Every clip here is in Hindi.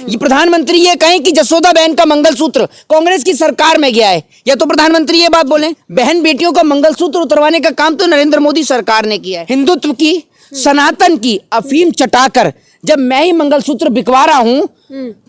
ये प्रधानमंत्री ये कहें कि जसोदा बहन का मंगलसूत्र कांग्रेस की सरकार में गया है, या तो प्रधानमंत्री ये बात बोले। बहन बेटियों का मंगलसूत्र उतरवाने का काम तो नरेंद्र मोदी सरकार ने किया है। हिंदुत्व की, सनातन की अफीम चटाकर जब मैं ही मंगलसूत्र बिकवा रहा हूं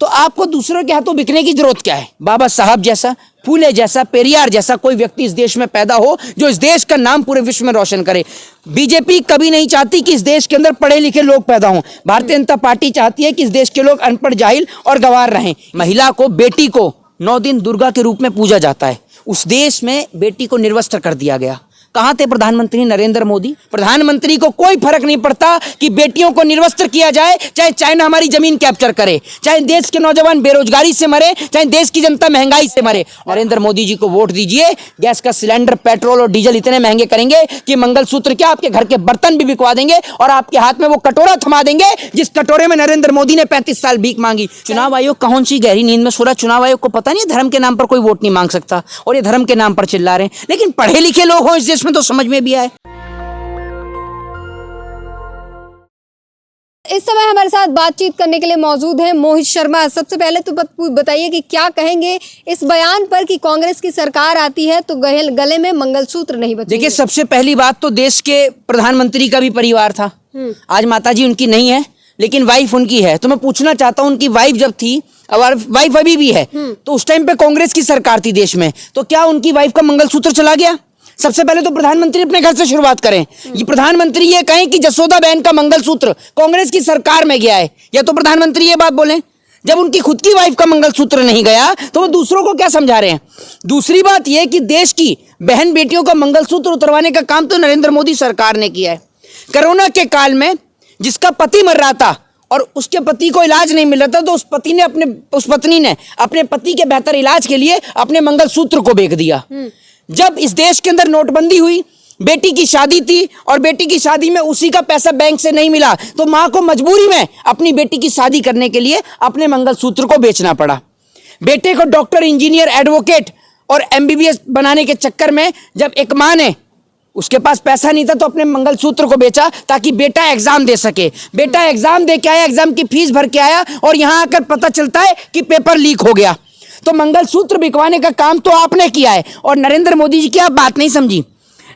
तो आपको दूसरों के हाथों बिकने की जरूरत क्या है। बाबा साहब जैसा, फूले जैसा, पेरियार जैसा कोई व्यक्ति इस देश में पैदा हो जो इस देश का नाम पूरे विश्व में रोशन करे। बीजेपी कभी नहीं चाहती कि इस देश के अंदर पढ़े लिखे लोग पैदा हों। भारतीय जनता पार्टी चाहती है कि इस देश के लोग अनपढ़, जाहिल और गंवार रहें। महिला को, बेटी को 9 दिन दुर्गा के रूप में पूजा जाता है। उस देश में बेटी को निर्वस्त्र कर दिया गया। कहां थे प्रधानमंत्री नरेंद्र मोदी? प्रधानमंत्री को कोई फर्क नहीं पड़ता कि बेटियों को निर्वस्त्र किया जाए, चाहे चाइना हमारी जमीन कैप्चर करे, चाहे देश के नौजवान बेरोजगारी से मरे, चाहे देश की जनता महंगाई से मरे। नरेंद्र मोदी जी को वोट दीजिए। गैस का सिलेंडर, पेट्रोल और डीजल इतने महंगे करेंगे कि मंगलसूत्र क्या, आपके घर के बर्तन भी बिकवा देंगे और आपके हाथ में वो कटोरा थमा देंगे जिस कटोरे में नरेंद्र मोदी ने 35 साल भीख मांगी। चुनाव आयोग कौन सी गहरी नींद में सो रहा? चुनाव आयोग को पता नहीं धर्म के नाम पर कोई वोट नहीं मांग सकता और ये धर्म के नाम पर चिल्ला रहे हैं। लेकिन पढ़े लिखे लोग हो इस देश में तो समझ में भी आए। इस समय हमारे साथ बातचीत करने के लिए मौजूद हैं मोहित शर्मा। सबसे पहले तो बताइए कि क्या कहेंगे इस बयान पर कि कांग्रेस की सरकार आती है तो गले में मंगलसूत्र नहीं बचेंगे। देखिए, सबसे पहली बात तो देश के प्रधानमंत्री का भी परिवार था। आज माताजी उनकी नहीं है लेकिन वाइफ उनकी है। तो मैं पूछना चाहता हूं, उनकी वाइफ जब थी और वाइफ अभी भी है तो उस टाइम पे कांग्रेस की सरकार थी देश में, तो क्या उनकी वाइफ का मंगलसूत्र चला गया? सबसे पहले तो प्रधानमंत्री अपने घर से शुरुआत करें। ये प्रधानमंत्री ये कहें कि जसोदा बहन का मंगलसूत्र कांग्रेस की सरकार में गया है, या तो प्रधानमंत्री ये बात बोले। जब उनकी खुद की वाइफ का मंगलसूत्र नहीं गया तो वो दूसरों को क्या समझा रहे हैं? दूसरी बात यह कि देश की बहन बेटियों का मंगलसूत्र उतरवाने का काम तो नरेंद्र मोदी सरकार ने किया है। कोरोना के काल में जिसका पति मर रहा था और उसके पति को इलाज नहीं मिल रहा था तो उस पत्नी ने अपने पति के बेहतर इलाज के लिए अपने मंगलसूत्र को बेच दिया। जब इस देश के अंदर नोटबंदी हुई, बेटी की शादी थी और बेटी की शादी में उसी का पैसा बैंक से नहीं मिला तो मां को मजबूरी में अपनी बेटी की शादी करने के लिए अपने मंगलसूत्र को बेचना पड़ा। बेटे को डॉक्टर, इंजीनियर, एडवोकेट और एमबीबीएस बनाने के चक्कर में जब एक मां ने, उसके पास पैसा नहीं था तो अपने मंगलसूत्र को बेचा ताकि बेटा एग्जाम दे सके। बेटा एग्जाम दे के आया, एग्जाम की फीस भर के आया और यहां आकर पता चलता है कि पेपर लीक हो गया। तो मंगलसूत्र बिकवाने का काम तो आपने किया है। और नरेंद्र मोदी जी की आप बात नहीं समझी।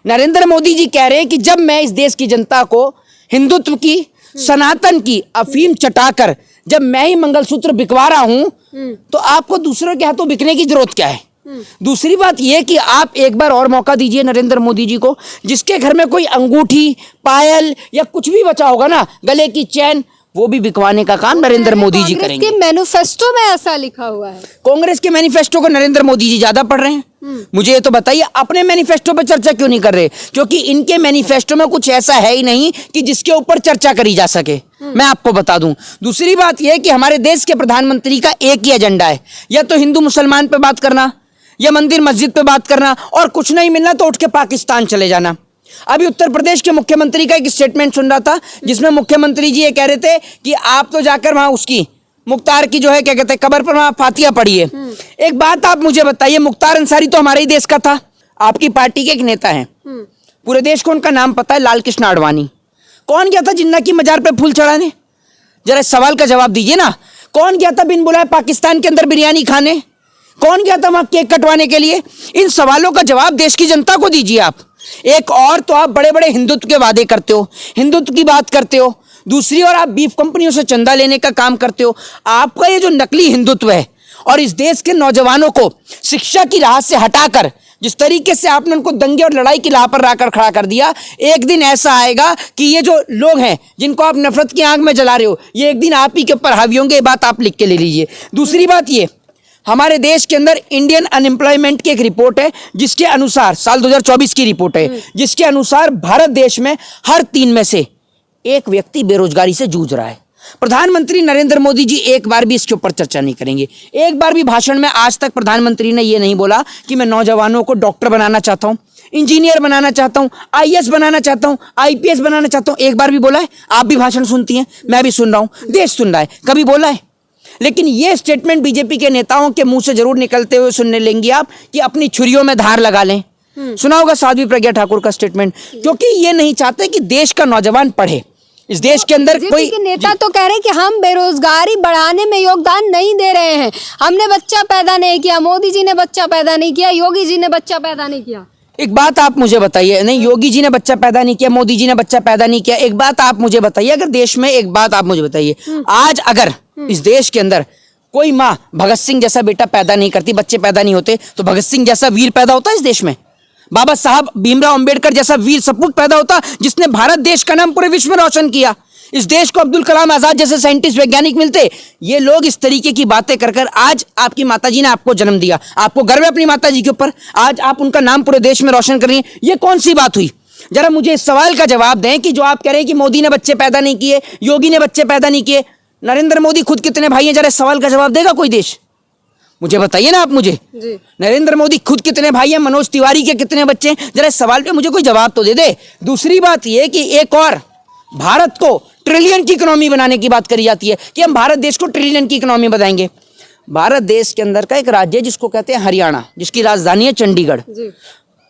नरेंद्र मोदी जी कह रहे हैं कि जब मैं इस देश की जनता को हिंदुत्व की, सनातन की अफीम चटाकर जब मैं ही मंगलसूत्र बिकवा रहा हूं तो आपको दूसरों के हाथों बिकने की जरूरत क्या है? दूसरी बात यह कि आप एक बार और मौका दीजिए नरेंद्र मोदी जी को। जिसके घर में कोई अंगूठी, पायल या कुछ भी बचा होगा ना, गले की चैन, वो भी बिकवाने का काम नरेंद्र मोदी जी करेंगे। कांग्रेस के मैनिफेस्टो में ऐसा लिखा हुआ है। कांग्रेस के मैनिफेस्टो को नरेंद्र मोदी जी ज्यादा पढ़ रहे हैं। मुझे ये तो बताइए, अपने मैनिफेस्टो पर चर्चा क्यों नहीं कर रहे? क्योंकि इनके मैनिफेस्टो में कुछ ऐसा है ही नहीं कि जिसके ऊपर चर्चा करी जा सके। मैं आपको बता दूं। दूसरी बात यह कि हमारे देश के प्रधानमंत्री का एक ही एजेंडा है, या तो हिंदू मुसलमान पे बात करना या मंदिर मस्जिद पे बात करना, और कुछ नहीं मिलना तो उठ के पाकिस्तान चले जाना। अभी उत्तर प्रदेश के मुख्यमंत्री का एक स्टेटमेंट सुन रहा था जिसमें मुख्यमंत्री जी ये कह रहे थे कि आप तो जाकर वहां उसकी मुख्तार की जो है क्या कहते हैं कब्र पर वहां फातिया पढ़िए। एक बात आप मुझे बताइए, मुख्तार अंसारी तो हमारे ही देश का था, आपकी पार्टी के एक नेता हैं, पूरे देश को उनका नाम पता है, लाल कृष्ण आडवाणी। कौन गया था जिन्ना की मजार पे फूल चढ़ाने? जरा इस सवाल का जवाब दीजिए ना। कौन गया था बिन बुलाए पाकिस्तान के अंदर बिरयानी खाने? कौन गया था वहां केक कटवाने के लिए? इन सवालों का जवाब देश की जनता को दीजिए आप। एक और तो आप बड़े बड़े हिंदुत्व के वादे करते हो, हिंदुत्व की बात करते हो, दूसरी ओर आप बीफ कंपनियों से चंदा लेने का काम करते हो। आपका ये जो नकली हिंदुत्व है और इस देश के नौजवानों को शिक्षा की राह से हटाकर जिस तरीके से आपने उनको दंगे और लड़ाई की राह पर लाकर खड़ा कर दिया, एक दिन ऐसा आएगा कि ये जो लोग हैं जिनको आप नफरत की आग में जला रहे हो, ये एक दिन आप ही के ऊपर हावी होंगे। ये बात आप लिख के ले लीजिए। दूसरी बात ये, हमारे देश के अंदर इंडियन अनएम्प्लॉयमेंट की एक रिपोर्ट है जिसके अनुसार, साल 2024 की रिपोर्ट है, जिसके अनुसार भारत देश में हर 3 में से एक व्यक्ति बेरोजगारी से जूझ रहा है। प्रधानमंत्री नरेंद्र मोदी जी एक बार भी इसके ऊपर चर्चा नहीं करेंगे। एक बार भी भाषण में आज तक प्रधानमंत्री ने यह नहीं बोला कि मैं नौजवानों को डॉक्टर बनाना चाहता हूं, इंजीनियर बनाना चाहता हूं, आईएएस बनाना चाहता हूं, आईपीएस बनाना चाहता हूं। एक बार भी बोला है? आप भी भाषण सुनती हैं, मैं भी सुन रहा हूं, देश सुन रहा है, कभी बोला है? लेकिन ये स्टेटमेंट बीजेपी के नेताओं के मुंह से जरूर निकलते हुए सुनने लेंगे आप कि अपनी छुरियों में धार लगा लें। सुना होगा साध्वी प्रज्ञा ठाकुर का स्टेटमेंट, क्योंकि ये नहीं चाहते कि देश का नौजवान पढ़े। इस देश के अंदर बीजेपी कोई के नेता तो कह रहे हैं कि हम बेरोजगारी बढ़ाने में योगदान नहीं दे रहे हैं, हमने बच्चा पैदा नहीं किया, मोदी जी ने बच्चा पैदा नहीं किया, योगी जी ने बच्चा पैदा नहीं किया। एक बात आप मुझे बताइए, नहीं योगी जी ने बच्चा पैदा नहीं किया, मोदी जी ने बच्चा पैदा नहीं किया, एक बात आप मुझे बताइए, अगर देश में एक बात आप मुझे बताइए, आज अगर इस देश के अंदर कोई माँ भगत सिंह जैसा बेटा पैदा नहीं करती, बच्चे पैदा नहीं होते, तो भगत सिंह जैसा वीर पैदा होता है इस देश में? बाबा साहब भीमराव अंबेडकर जैसा वीर सपूत पैदा होता जिसने भारत देश का नाम पूरे विश्व में रोशन किया? इस देश को अब्दुल कलाम आजाद जैसे साइंटिस्ट वैज्ञानिक मिलते? ये लोग इस तरीके की बातें कर कर, आज आपकी माताजी ने आपको जन्म दिया, आपको गर्व है अपनी माताजी के ऊपर, आज आप उनका नाम पूरे देश में रोशन कर रही हैं, ये कौन सी बात हुई? जरा मुझे इस सवाल का जवाब दें कि जो आप कह रहे हैं कि मोदी ने बच्चे पैदा नहीं किए, योगी ने बच्चे पैदा नहीं किए, नरेंद्र मोदी खुद कितने भाई हैं? जरा इस सवाल का जवाब देगा कोई देश? मुझे बताइए ना आप मुझे जी। नरेंद्र मोदी खुद कितने भाई हैं? मनोज तिवारी के कितने बच्चे हैं? जरा इस सवाल पे मुझे कोई जवाब तो दे दे। दूसरी बात यह कि एक और भारत को ट्रिलियन की इकोनॉमी बनाने की बात करी जाती है कि हम भारत देश को ट्रिलियन की इकोनॉमी बनाएंगे। भारत देश के अंदर का एक राज्य है जिसको कहते हैं हरियाणा, जिसकी राजधानी है चंडीगढ़। जी।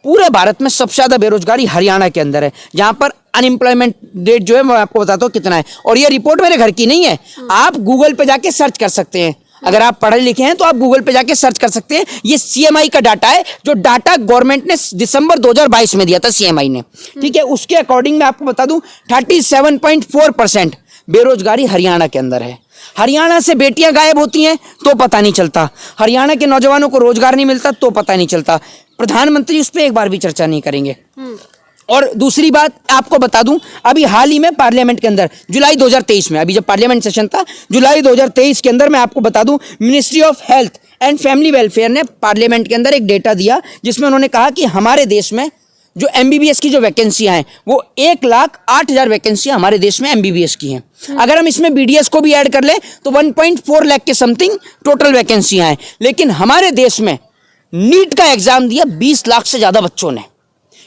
पूरे भारत में सबसे ज्यादा बेरोजगारी हरियाणा के अंदर है, जहां पर अनएम्प्लॉयमेंट रेट जो है मैं आपको बताता हूँ कितना है। और ये रिपोर्ट मेरे घर की नहीं है, आप गूगल पे जाके सर्च कर सकते हैं। अगर आप पढ़े लिखे हैं तो आप गूगल पे जाके सर्च कर सकते हैं। ये सीएमआई का डाटा है, जो डाटा गवर्नमेंट ने दिसंबर 2022 में दिया था सीएमआई ने, ठीक है। उसके अकॉर्डिंग मैं आपको बता दूं 37.4% बेरोजगारी हरियाणा के अंदर है। हरियाणा से बेटियां गायब होती हैं तो पता नहीं चलता, हरियाणा के नौजवानों को रोजगार नहीं मिलता तो पता नहीं चलता। प्रधानमंत्री उस पर एक बार भी चर्चा नहीं करेंगे। और दूसरी बात आपको बता दूं, अभी हाल ही में पार्लियामेंट के अंदर जुलाई 2023 में, अभी जब पार्लियामेंट सेशन था जुलाई 2023 के अंदर, मैं आपको बता दूं ministry of health and family welfare ने पार्लियामेंट के अंदर एक डेटा दिया, जिसमें उन्होंने कहा कि हमारे देश में जो एमबीबीएस की जो वैकेंसियां हैं वो 1,08,000 वैकेंसियां हमारे देश में एमबीबीएस की हैं। अगर हम इसमें बीडीएस को भी ऐड कर लें तो 1.4 लाख के समथिंग टोटल वैकेंसियां हैं। लेकिन हमारे देश में नीट का एग्जाम दिया 20 लाख से ज्यादा बच्चों ने,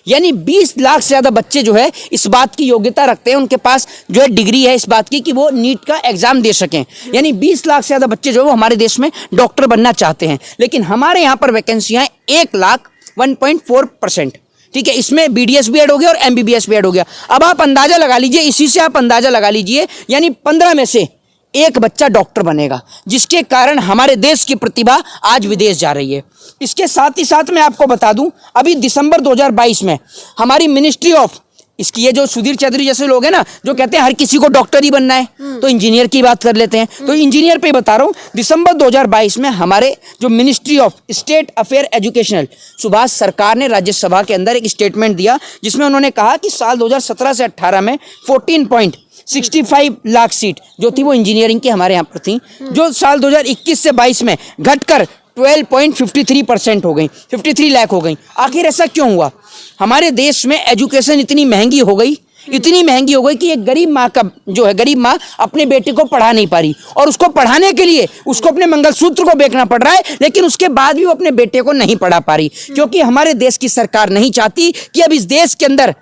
यानी 20 लाख से ज्यादा बच्चे जो है इस बात की योग्यता रखते हैं, उनके पास जो है डिग्री है इस बात की कि वो नीट का एग्जाम दे सकें। यानी 20 लाख से ज्यादा बच्चे जो है वो हमारे देश में डॉक्टर बनना चाहते हैं, लेकिन हमारे यहाँ पर वैकेंसियां 1,01.4%, ठीक है। इसमें बीडीएस भी ऐड हो गया और एमबीबीएस भी ऐड हो गया। अब आप अंदाजा लगा लीजिए, इसी से आप अंदाजा लगा लीजिए, यानी 15 में से एक बच्चा डॉक्टर बनेगा, जिसके कारण हमारे देश की प्रतिभा आज विदेश जा रही है। इसके साथ ही साथ मैं आपको बता दूं, अभी दिसंबर 2022 में हमारी मिनिस्ट्री ऑफ, इसकी ये जो सुधीर चौधरी जैसे लोग हैं ना जो कहते हैं हर किसी को डॉक्टर ही बनना है, तो इंजीनियर की बात कर लेते हैं। तो इंजीनियर पे बता रहा हूं, दिसंबर 2022 में हमारे जो ministry of state affair educational, Subhash सरकार ने राज्यसभा के अंदर एक स्टेटमेंट दिया, जिसमें उन्होंने कहा कि साल 2017 से 18 में 14.65 लाख सीट जो थी वो इंजीनियरिंग की हमारे यहाँ पर थी, जो साल 2021 से 22 में घटकर 12.53% हो गई, 53 लाख हो गई। आखिर ऐसा क्यों हुआ? हमारे देश में एजुकेशन इतनी महंगी हो गई, इतनी महंगी हो गई कि एक गरीब माँ का जो है, गरीब माँ अपने बेटे को पढ़ा नहीं पा रही, और उसको पढ़ाने के लिए उसको अपने मंगलसूत्र को बेचना पड़ रहा है, लेकिन उसके बाद भी वो अपने बेटे को नहीं पढ़ा पा रही, क्योंकि हमारे देश की सरकार नहीं चाहती कि अब इस देश के अंदर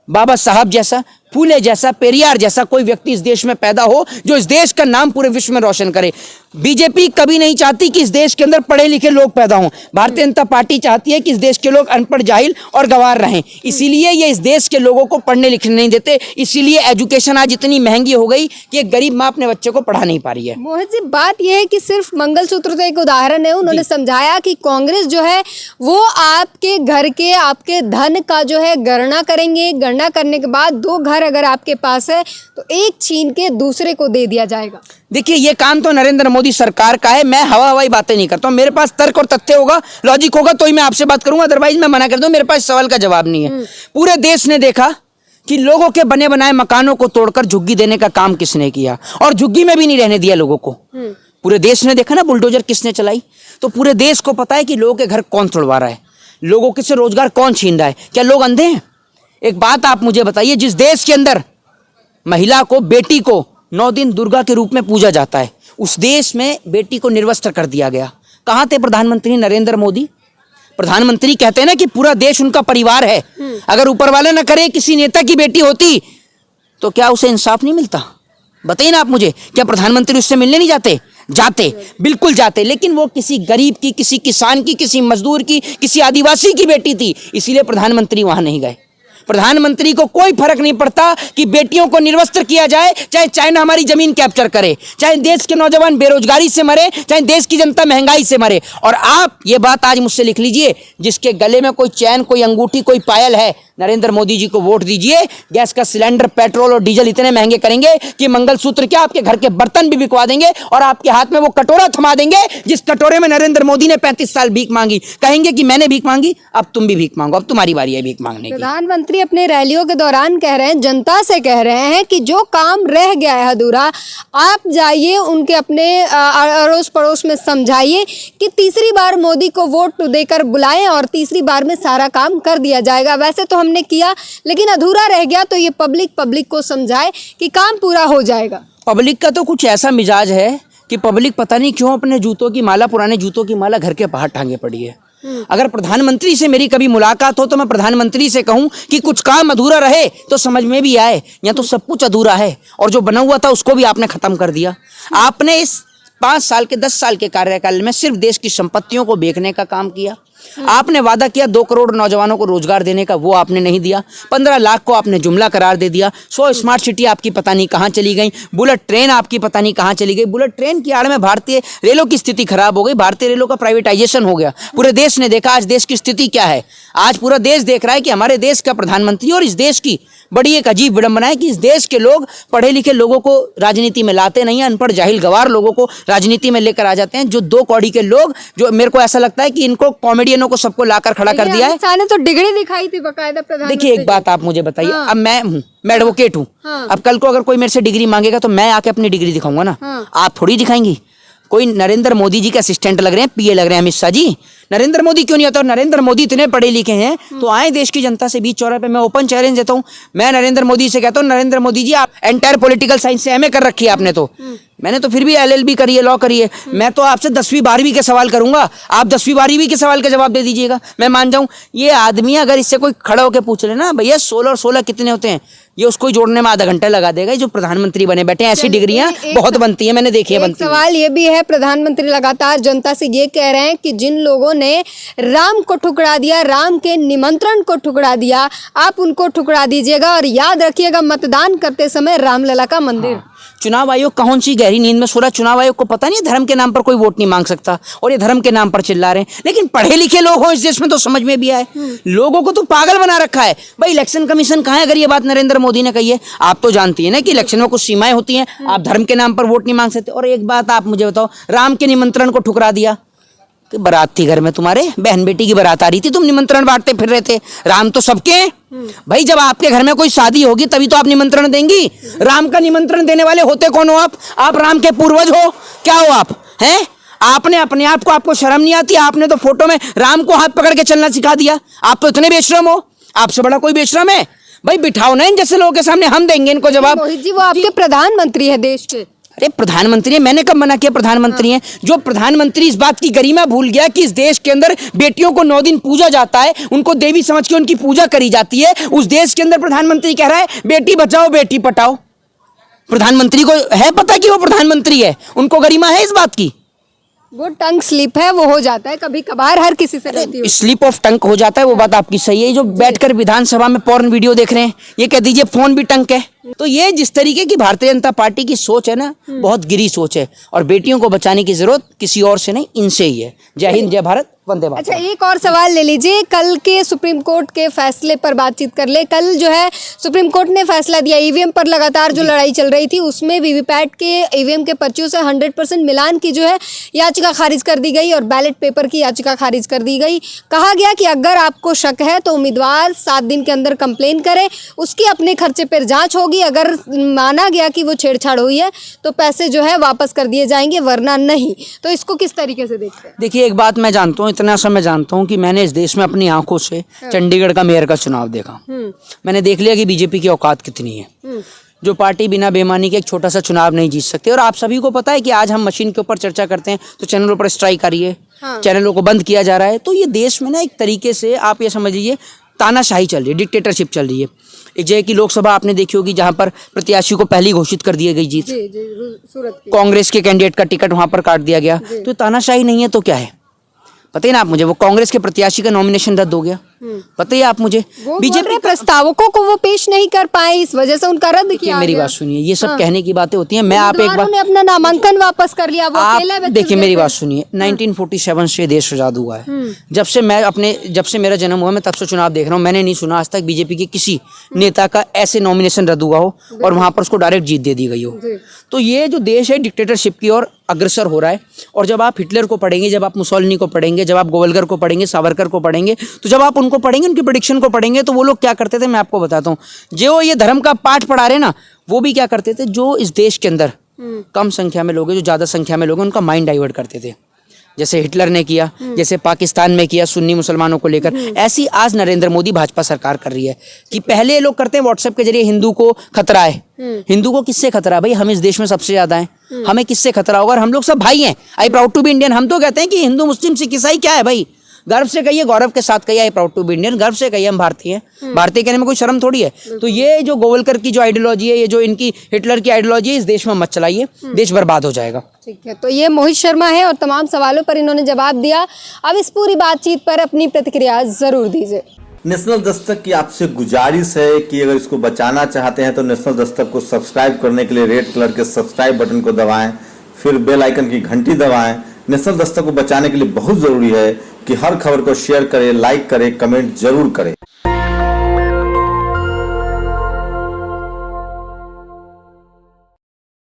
बाबा साहब जैसा, फूले जैसा, पेरियार जैसा कोई व्यक्ति इस देश में पैदा हो जो इस देश का नाम पूरे विश्व में रोशन करे। बीजेपी कभी नहीं चाहती कि इस देश के अंदर पढ़े लिखे लोग पैदा हों। भारतीय जनता पार्टी चाहती है कि इस देश के लोग अनपढ़, जाहिल और गंवार रहें। इसीलिए ये इस देश के लोगों को पढ़ने लिखने नहीं देते। इसीलिए एजुकेशन आज इतनी महंगी हो गई कि एक गरीब माँ अपने बच्चे को पढ़ा नहीं पा रही है। मोहित जी, बात यह है कि सिर्फ मंगलसूत्र तो एक उदाहरण है। उन्होंने समझाया कि कांग्रेस जो है वो आपके घर के, आपके धन का जो है गणना करेंगे, गणना करने के बाद 2 घर अगर आपके पास है तो एक छीन के दूसरे को दे दिया जाएगा। देखिए, ये काम तो नरेंद्र मोदी सरकार का है। मैं हवाई बातें नहीं करता हूं, मेरे पास तर्क और तथ्य होगा, लॉजिक होगा तो ही मैं आपसे बात करूंगा, अदरवाइज मैं मना कर दूं। मेरे पास सवाल का जवाब नहीं है। पूरे देश ने देखा कि लोगों के बने बनाए मकानों को तोड़कर झुग्गी देने का काम किसने किया, और झुग्गी में भी नहीं रहने दिया लोगों को। पूरे देश ने देखा ना बुलडोजर किसने चलाई। तो पूरे देश को पता है कि लोगों के घर कौन तोड़वा रहा है, लोगों के से रोजगार कौन छीन रहा है। क्या लोग अंधे हैं? एक बात आप मुझे बताइए, जिस देश के अंदर महिला को, बेटी को 9 दिन दुर्गा के रूप में पूजा जाता है, उस देश में बेटी को निर्वस्त्र कर दिया गया। कहाँ थे प्रधानमंत्री नरेंद्र मोदी? प्रधानमंत्री कहते हैं ना कि पूरा देश उनका परिवार है। अगर ऊपर वाला न करे, किसी नेता की बेटी होती तो क्या उसे इंसाफ नहीं मिलता? बताइए ना आप मुझे, क्या प्रधानमंत्री उससे मिलने नहीं जाते? जाते, बिल्कुल जाते। लेकिन वो किसी गरीब की, किसी किसान की, किसी मजदूर की, किसी आदिवासी की बेटी थी, इसीलिए प्रधानमंत्री वहां नहीं गए। प्रधानमंत्री को कोई फर्क नहीं पड़ता कि बेटियों को निर्वस्त्र किया जाए, चाहे चाइना हमारी जमीन कैप्चर करे, चाहे देश के नौजवान बेरोजगारी से मरे, चाहे देश की जनता महंगाई से मरे। और आप ये बात आज मुझसे लिख लीजिए, जिसके गले में कोई चैन, कोई अंगूठी, कोई पायल है, नरेंद्र मोदी जी को वोट दीजिए। गैस का सिलेंडर, पेट्रोल और डीजल इतने महंगे करेंगे कि मंगलसूत्र क्या, आपके घर के बर्तन भी बिकवा देंगे और आपके हाथ में वो कटोरा थमा देंगे जिस कटोरे में नरेंद्र मोदी ने 35 साल भीख मांगी। कहेंगे कि मैंने भीख मांगी, अब तुम भी भीख मांगो, अब तुम्हारी बारी है भीख मांगने की। प्रधानमंत्री अपने रैलियों के दौरान कह रहे हैं, जनता से कह रहे हैं कि जो काम रह गया है अधूरा, आप जाइए उनके अपने अड़ोस पड़ोस में समझाइए कि तीसरी बार मोदी को वोट देकर बुलाएं और तीसरी बार में सारा काम कर दिया जाएगा। वैसे तो हमने किया, लेकिन अधूरा रह गया, तो ये पब्लिक को समझाए कि काम पूरा हो जाएगा। पब्लिक का तो कुछ ऐसा मिजाज है कि पब्लिक पता नहीं क्यों अपने जूतों की माला, पुराने जूतों की माला घर के बाहर टांगे पड़ी है। अगर प्रधानमंत्री से मेरी कभी मुलाकात हो तो मैं प्रधानमंत्री से कहूं कि कुछ काम अधूरा रहे तो समझ में भी आए, या तो सब कुछ अधूरा है और जो बना हुआ था उसको भी आपने खत्म कर दिया। आपने इस 5 साल के 10 साल के कार्यकाल में सिर्फ देश की संपत्तियों को बेचने का काम किया। आपने वादा किया 2 करोड़ नौजवानों को रोजगार देने का, वो आपने नहीं दिया। 15 लाख को आपने जुमला करार दे दिया। 100 स्मार्ट सिटी आपकी पता नहीं कहां चली गई। बुलेट ट्रेन आपकी पता नहीं कहां चली गई। बुलेट ट्रेन की आड़ में भारतीय रेलों की स्थिति खराब हो गई। भारतीय रेलों का प्राइवेटाइजेशन हो गया। पूरे देश ने देखा आज देश की स्थिति क्या है। आज पूरा देश देख रहा है कि हमारे देश का प्रधानमंत्री, और इस देश की बड़ी एक अजीब विडंबना है कि इस देश के लोग पढ़े लिखे लोगों को राजनीति में लाते नहीं है, अनपढ़ जाहिल गवार लोगों को राजनीति में लेकर आ जाते हैं। जो 2 कौड़ी के लोग, जो मेरे को ऐसा लगता है कि इनको कॉमेडियनों को सबको लाकर खड़ा कर दिया है। ने तो डिग्री दिखाई थी बकायदा प्रधानमंत्री। देखिए एक बात आप मुझे बताइए, हाँ। अब मैं एडवोकेट हूँ। हाँ। अब कल को अगर कोई मेरे से डिग्री मांगेगा तो मैं आके अपनी डिग्री दिखाऊंगा ना। हाँ। आप थोड़ी दिखाएंगी। कोई नरेंद्र मोदी जी के असिस्टेंट लग रहे हैं, पीए लग रहे हैं अमित शाह जी, नरेंद्र मोदी क्यों नहीं आता? और नरेंद्र मोदी इतने पढ़े लिखे हैं तो आए देश की जनता से बीच चौराहे पे, मैं ओपन चैलेंज देता हूँ। मैं नरेंद्र मोदी से कहता हूँ, नरेंद्र मोदी जी आप एंटायर पॉलिटिकल साइंस से एमए कर रखी है आपने, तो मैंने तो फिर भी एलएलबी करी है, लॉ करी है। मैं तो आपसे 10वीं 12वीं के सवाल करूंगा, आप 10वीं 12वीं के सवाल का जवाब दे दीजिएगा, मैं मान जाऊं। ये आदमी अगर इससे कोई खड़ा होकर पूछ ले ना, भैया 16 और 16 कितने होते हैं, ये उसको जोड़ने में आधा घंटा लगा देगा। जो प्रधानमंत्री बने बैठे हैं, ऐसी डिग्रियां बहुत बनती है, मैंने देखी है बनती। सवाल ये भी है, प्रधानमंत्री लगातार जनता से ये कह रहे हैं कि जिन लोगों ने राम को ठुकरा दिया, राम के निमंत्रण को ठुकरा दिया, आप उनको ठुकरा दीजिएगा और याद रखिएगा मतदान करते समय रामलला का मंदिर। चुनाव आयोग कौन सी गहरी नींद में सो रहा? चुनाव आयोग को पता नहीं है धर्म के नाम पर कोई वोट नहीं मांग सकता, और ये धर्म के नाम पर चिल्ला रहे हैं। लेकिन पढ़े लिखे लोग हो इस देश में तो समझ में भी आए। लोगों को तो पागल बना रखा है। भाई इलेक्शन कमीशन कहाँ है? अगर ये बात नरेंद्र मोदी ने कही है, आप तो जानती है ना कि इलेक्शन में कुछ सीमाएं होती हैं, आप धर्म के नाम पर वोट नहीं मांग सकते। और एक बात आप मुझे बताओ, राम के निमंत्रण को ठुकरा दिया। बारात थी घर में, तुम्हारे बहन बेटी की बारात आ रही थी, तुम निमंत्रण बांटते फिर रहे थे। राम तो सबके हैं भाई, जब आपके घर में कोई शादी होगी तभी तो आप निमंत्रण देंगी। राम का निमंत्रण देने वाले होते कौन हो आप राम के पूर्वज हो? क्या हो आप हैं? आपने अपने आप को, आपको शर्म नहीं आती? आपने तो फोटो में राम को हाथ पकड़ के चलना सिखा दिया। आप तो इतने बेशरम हो, आपसे बड़ा कोई बेशरम है? भाई बिठाओ ना इन जैसे लोगों के सामने, हम देंगे इनको जवाब। मोहित जी, वो आपके प्रधानमंत्री है देश के। अरे प्रधानमंत्री है, मैंने कब मना किया प्रधानमंत्री हैं? जो प्रधानमंत्री इस बात की गरिमा भूल गया कि इस देश के अंदर बेटियों को 9 दिन पूजा जाता है, उनको देवी समझ के उनकी पूजा करी जाती है, उस देश के अंदर प्रधानमंत्री कह रहा है बेटी बचाओ बेटी पटाओ। प्रधानमंत्री को है पता कि वो प्रधानमंत्री है? उनको गरिमा है इस बात की? वो टंग स्लिप है, वो हो जाता है कभी कभार, हर किसी से रहती है। स्लिप ऑफ टंग हो जाता है, वो बात आपकी सही है। जो बैठकर विधानसभा में पॉर्न वीडियो देख रहे हैं, ये कह दीजिए फोन भी टंग है। तो ये जिस तरीके की भारतीय जनता पार्टी की सोच है ना, बहुत गिरी सोच है। और बेटियों को बचाने की जरूरत किसी और से नहीं, इनसे ही है। जय हिंद, जय भारत, वंदे मातरम। अच्छा, एक और सवाल ले लीजिए, कल के सुप्रीम कोर्ट के फैसले पर बातचीत कर ले। कल जो है सुप्रीम कोर्ट ने फैसला दिया, ईवीएम पर लगातार जो लड़ाई चल रही थी उसमें वीवीपैट के ईवीएम के पर्चियों से 100% मिलान की जो है याचिका खारिज कर दी गई और बैलेट पेपर की याचिका खारिज कर दी गई। कहा गया कि अगर आपको शक है तो उम्मीदवार 7 दिन के अंदर कंप्लेन करे, उसकी अपने खर्चे पर जाँच होगी। अगर माना गया कि वो छेड़छाड़ हुई है तो पैसे जो है वापस कर दिए जाएंगे, वरना नहीं। तो इसको किस तरीके से देखते हैं? देखिए एक बात मैं जानता हूँ, इतना सा मैं जानता हूँ कि मैंने इस देश में अपनी आंखों से चंडीगढ़ का मेयर का चुनाव देखा। मैंने देख लिया कि बीजेपी की औकात कितनी है। जो पार्टी बिना बेईमानी के एक छोटा सा चुनाव नहीं जीत सकती। और आप सभी को पता है कि आज हम मशीन के ऊपर चर्चा करते हैं तो चैनलों पर स्ट्राइक आ रही है, चैनलों को बंद किया जा रहा है। तो ये देश में ना एक तरीके से आप ये समझ लीजिए तानाशाही चल रही है, डिक्टेटरशिप चल रही है। एक जगह की लोकसभा आपने देखी होगी जहां पर प्रत्याशी को पहली घोषित कर दी गई जीत, सूरत की कांग्रेस के कैंडिडेट का टिकट वहां पर काट दिया गया। तो तानाशाही नहीं है तो क्या है? पता ही ना आप मुझे, वो कांग्रेस के प्रत्याशी का नॉमिनेशन रद्द हो गया। बताइए आप मुझे। वो बीजेपी प्रस्तावकों को वो पेश नहीं कर पाए, इस वजह से उनका रद्द किया मेरी गया। बात सुनिए, ये सब कहने की बातें होती हैं। मैं आप एक बार उम्मीदवारों ने अपना नामांकन वापस कर लिया, वो अकेला आप व्यक्ति देखिए मेरी थे। बात सुनिए, 1947 से देश आजाद हुआ है। जब से मेरा जन्म हुआ मैं तब से चुनाव देख रहा हूँ। मैंने नहीं सुना आज तक बीजेपी के किसी नेता का ऐसे नॉमिनेशन रद्द हुआ हो और वहां पर उसको डायरेक्ट जीत दे दी गई हो। तो ये जो देश है डिक्टेटरशिप की ओर अग्रसर हो रहा है। और जब आप हिटलर को पढ़ेंगे, जब आप मुसोलिनी को पढ़ेंगे, जब आप गोवलकर को पढ़ेंगे, सावरकर को पढ़ेंगे, तो जब आप उनको पढ़ेंगे, उनकी प्रेडिक्शन को पढ़ेंगे, तो वो लोग क्या करते थे मैं आपको बताता हूँ। जो ये धर्म का पाठ पढ़ा रहे ना, वो भी क्या करते थे, जो इस देश के अंदर कम संख्या में लोग हैं, जो ज़्यादा संख्या में लोग हैं, उनका माइंड डाइवर्ट करते थे। जैसे हिटलर ने किया, जैसे पाकिस्तान में किया सुन्नी मुसलमानों को लेकर, ऐसी आज नरेंद्र मोदी भाजपा सरकार कर रही है। कि पहले लोग करते हैं व्हाट्सएप के जरिए हिंदू को खतरा है। हिंदू को किससे खतरा है भाई? हम इस देश में सबसे ज्यादा हैं, हमें किससे खतरा होगा? और हम लोग सब भाई हैं। I proud to be Indian. हम तो कहते हैं कि हिंदू मुस्लिम सिख ईसाई क्या है भाई, गर्व से कहिए, गौरव के साथ कहिए I proud to be Indian. गर्व से कहिए हम भारतीय हैं। भारतीय कहने में कोई शर्म थोड़ी है। तो ये जो गोवलकर की जो आइडियोलॉजी है, ये जो इनकी हिटलर की आइडियोलॉजी है, इस देश में मत चलाइए, देश बर्बाद हो जाएगा। ठीक है, तो ये मोहित शर्मा है और तमाम सवालों पर इन्होंने जवाब दिया। अब इस पूरी बातचीत पर अपनी प्रतिक्रिया जरूर दीजिए। नेशनल दस्तक की आपसे गुजारिश है कि अगर इसको बचाना चाहते हैं तो नेशनल दस्तक को सब्सक्राइब करने के लिए रेड कलर के सब्सक्राइब बटन को दबाएं, फिर बेल आइकन की घंटी दबाएं। नेशनल दस्तक को बचाने के लिए बहुत जरूरी है कि हर खबर को शेयर करें, लाइक करें, कमेंट जरूर करें।